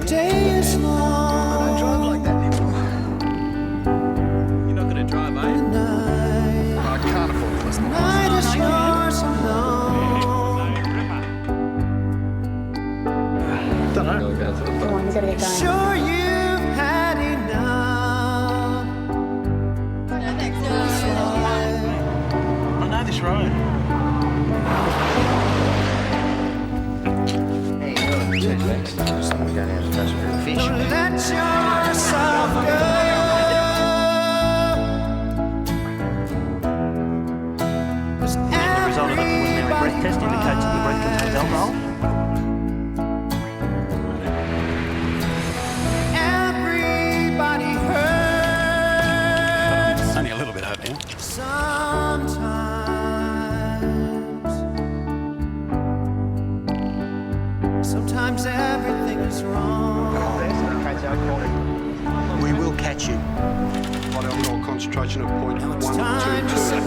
day is long. I don't drive like that anymore. You're not going to drive, eh? Night, I can't afford to listen to this. night is yours alone. Don't know. Come on, we gotta get going. Sure you've had enough. I know this road. Someone going out to catch a bit of fish. Don't let yourself go. The result of the preliminary breath test indicates that your breath contains alcohol. Everybody hurts Only a little bit out now. sometimes. Sometimes everything is wrong. We will catch you. Body alcohol concentration of Now it's 0.122. time to say